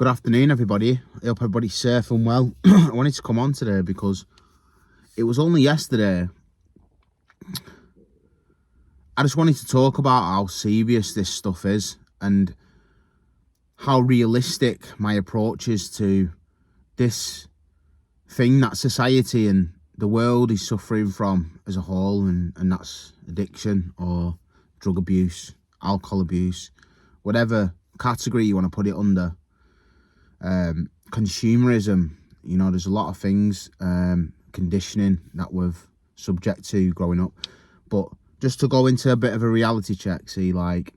Good afternoon, everybody. I hope everybody's safe and well. I wanted to come on today because it was only yesterday. I just wanted to talk about how serious this stuff is and how realistic my approach is to this thing that society and the world is suffering from as a whole, and that's addiction or drug abuse, alcohol abuse, whatever category you want to put it under. Consumerism, there's a lot of things, conditioning that we're subject to growing up. But just to go into a bit of a reality check, see, like,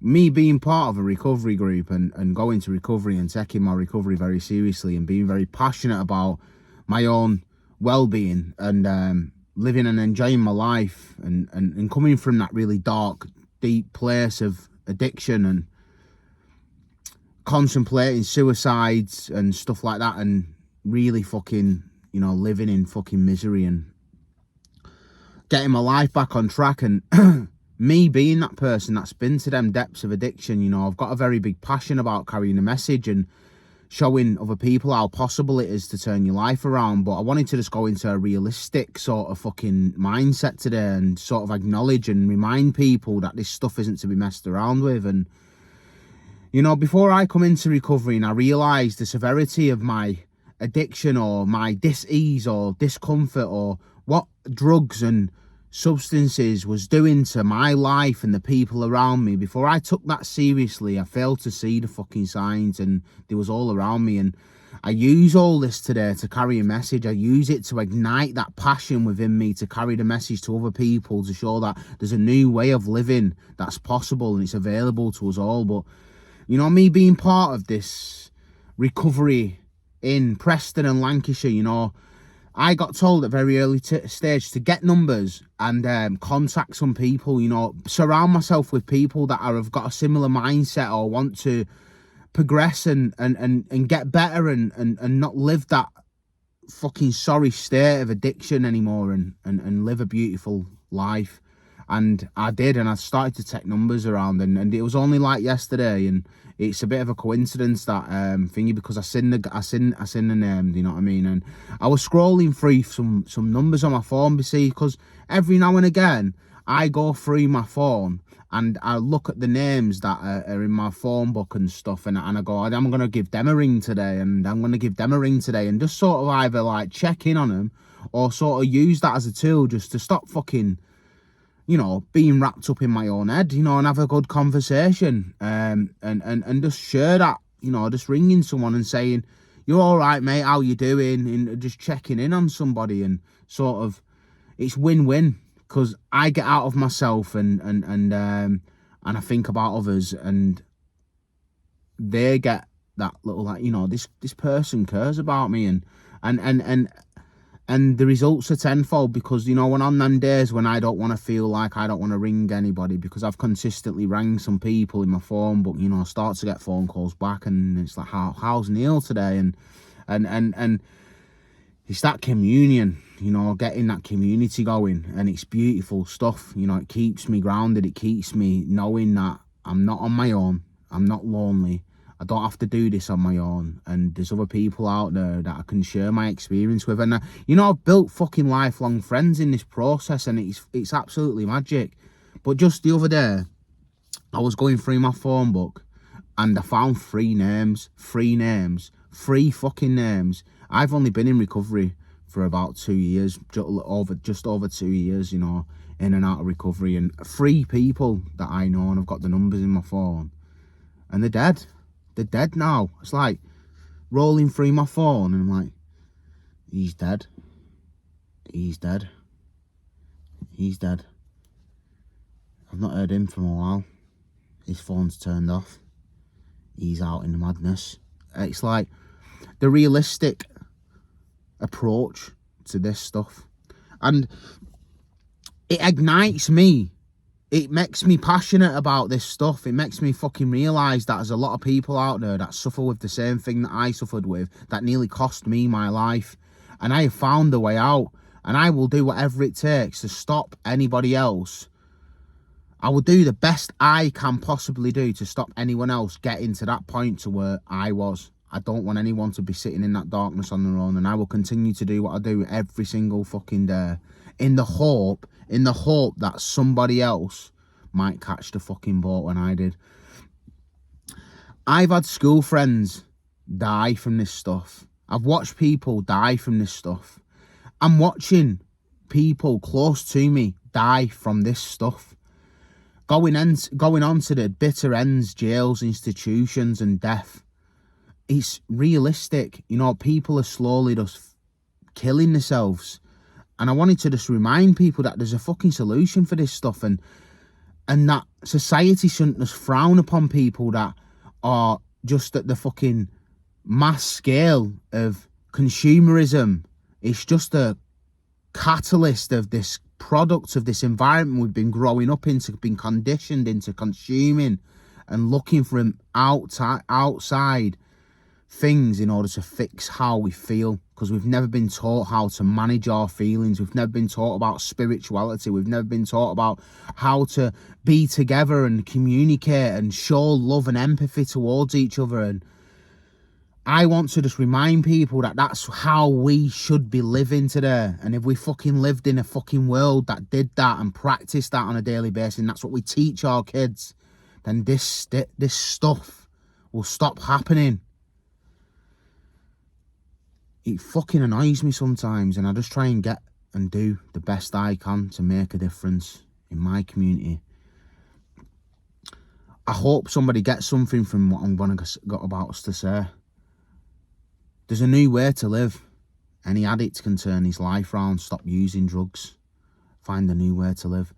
me being part of a recovery group and going to recovery and taking my recovery very seriously and being very passionate about my own well-being and living and enjoying my life and coming from that really dark, deep place of addiction and contemplating suicides and stuff like that, and really fucking, living in fucking misery and getting my life back on track. And me being that person that's been to them depths of addiction, I've got a very big passion about carrying a message and showing other people how possible it is to turn your life around. But I wanted to just go into a realistic sort of fucking mindset today and sort of acknowledge and remind people that this stuff isn't to be messed around with. And before I come into recovery and I realised the severity of my addiction or my dis-ease or discomfort or what drugs and substances was doing to my life and the people around me, before I took that seriously, I failed to see the fucking signs, and they was all around me. And I use all this today to carry a message. I use it to ignite that passion within me, to carry the message to other people, to show that there's a new way of living that's possible and it's available to us all. But me being part of this recovery in Preston and Lancashire, I got told at very early stage to get numbers and contact some people, surround myself with people that have got a similar mindset or want to progress and get better and not live that fucking sorry state of addiction anymore and live a beautiful life. And I did, and I started to take numbers around, and it was only like yesterday, and it's a bit of a coincidence that thingy, because I seen the name, you know what I mean? And I was scrolling through some numbers on my phone, because every now and again I go through my phone and I look at the names that are in my phone book and stuff, and I go, I'm going to give them a ring today, and I'm going to give them a ring today, and just sort of either like check in on them or sort of use that as a tool just to stop fucking, being wrapped up in my own head, and have a good conversation, and just share that, just ringing someone and saying, you're all right, mate, how you doing, and just checking in on somebody. And sort of, it's win-win, because I get out of myself and I think about others, and they get that little, like, this person cares about me, and the results are tenfold, because, when on them days when I don't want to feel like I don't want to ring anybody, because I've consistently rang some people in my phone, but, I start to get phone calls back, and it's like, how's Neil today? And it's that communion, getting that community going, and it's beautiful stuff. It keeps me grounded. It keeps me knowing that I'm not on my own. I'm not lonely. I don't have to do this on my own, and there's other people out there that I can share my experience with. And I've built fucking lifelong friends in this process, and it's absolutely magic. But just the other day, I was going through my phone book, and I found three fucking names. I've only been in recovery for about 2 years, just over 2 years, in and out of recovery, and 3 people that I know, and I've got the numbers in my phone, and they're dead. They're dead now. It's like rolling through my phone, and I'm like, he's dead. He's dead. He's dead. I've not heard him from a while. His phone's turned off. He's out in the madness. It's like the realistic approach to this stuff. And it ignites me. It makes me passionate about this stuff. It makes me fucking realise that there's a lot of people out there that suffer with the same thing that I suffered with, that nearly cost me my life. And I have found a way out. And I will do whatever it takes to stop anybody else I will do the best I can possibly do to stop anyone else getting to that point to where I was. I don't want anyone to be sitting in that darkness on their own, and I will continue to do what I do every single fucking day in the hope that somebody else might catch the fucking boat when I did. I've had school friends die from this stuff. I've watched people die from this stuff. I'm watching people close to me die from this stuff. Going on to the bitter ends, jails, institutions and death. It's realistic. You know, people are slowly just killing themselves. And I wanted to just remind people that there's a fucking solution for this stuff, and that society shouldn't just frown upon people that are just at the fucking mass scale of consumerism. It's just a catalyst of this product, of this environment we've been growing up into, been conditioned into consuming and looking for outside things in order to fix how we feel, because we've never been taught how to manage our feelings. We've never been taught about spirituality. We've never been taught about how to be together and communicate and show love and empathy towards each other. And I want to just remind people that that's how we should be living today. And if we fucking lived in a fucking world that did that and practiced that on a daily basis, and that's what we teach our kids, then this stuff will stop happening. It fucking annoys me sometimes, and I just try and get and do the best I can to make a difference in my community. I hope somebody gets something from what I'm going to got about us to say. There's a new way to live. Any addict can turn his life around, stop using drugs, find a new way to live.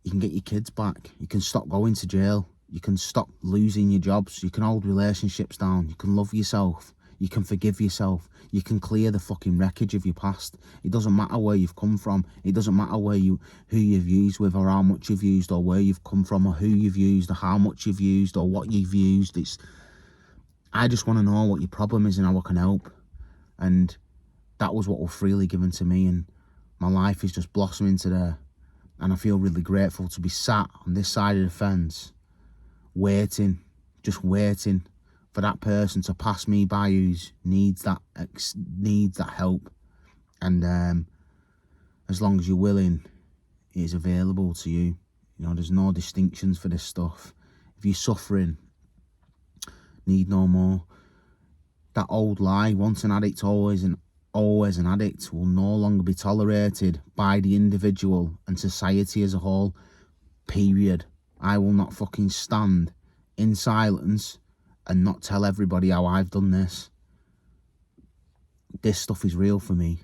You can get your kids back. You can stop going to jail. You can stop losing your jobs. You can hold relationships down. You can love yourself. You can forgive yourself. You can clear the fucking wreckage of your past. It doesn't matter where you've come from. It doesn't matter who you've used with, or how much you've used, or where you've come from, or who you've used, or how much you've used, or what you've used. I just want to know what your problem is and how I can help. And that was what was freely given to me, and my life is just blossoming today. And I feel really grateful to be sat on this side of the fence, waiting for that person to pass me by who needs that help. And as long as you're willing, it is available to you. You know, there's no distinctions for this stuff. If you're suffering, need no more. That old lie, once an addict, always an addict, will no longer be tolerated by the individual and society as a whole. Period. I will not fucking stand in silence and not tell everybody how I've done this. This stuff is real for me.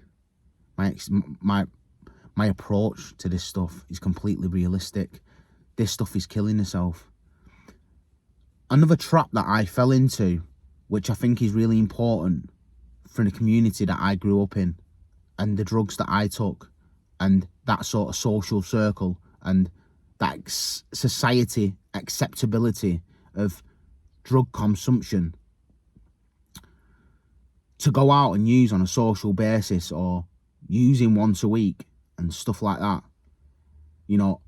My approach to this stuff is completely realistic. This stuff is killing itself. Another trap that I fell into, which I think is really important for the community that I grew up in, and the drugs that I took, and that sort of social circle, and that society acceptability of drug consumption, to go out and use on a social basis, or using once a week and stuff like that, you know,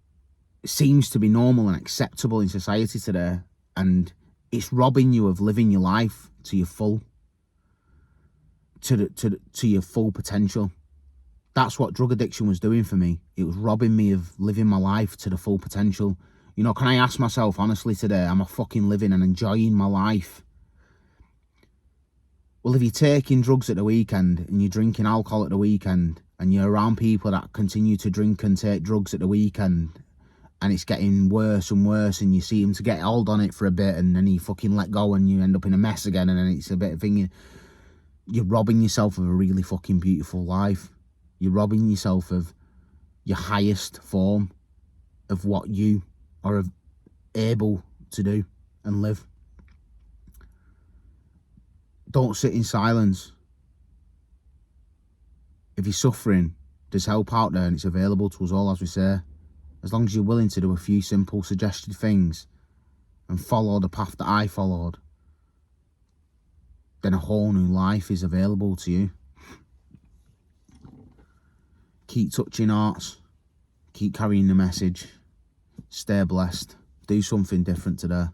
seems to be normal and acceptable in society today. And it's robbing you of living your life to your full, to your full potential. That's what drug addiction was doing for me. It was robbing me of living my life to the full potential. You know, can I ask myself honestly today, am I fucking living and enjoying my life? Well, if you're taking drugs at the weekend and you're drinking alcohol at the weekend, and you're around people that continue to drink and take drugs at the weekend, and it's getting worse and worse, and you see them to get hold on it for a bit, and then you fucking let go and you end up in a mess again, and then it's a bit of thing, you're robbing yourself of a really fucking beautiful life. You're robbing yourself of your highest form of what you are able to do and live. Don't sit in silence. If you're suffering, there's help out there, and it's available to us all, as we say. As long as you're willing to do a few simple suggested things and follow the path that I followed, then a whole new life is available to you. Keep touching hearts. Keep carrying the message. Stay blessed. Do something different today.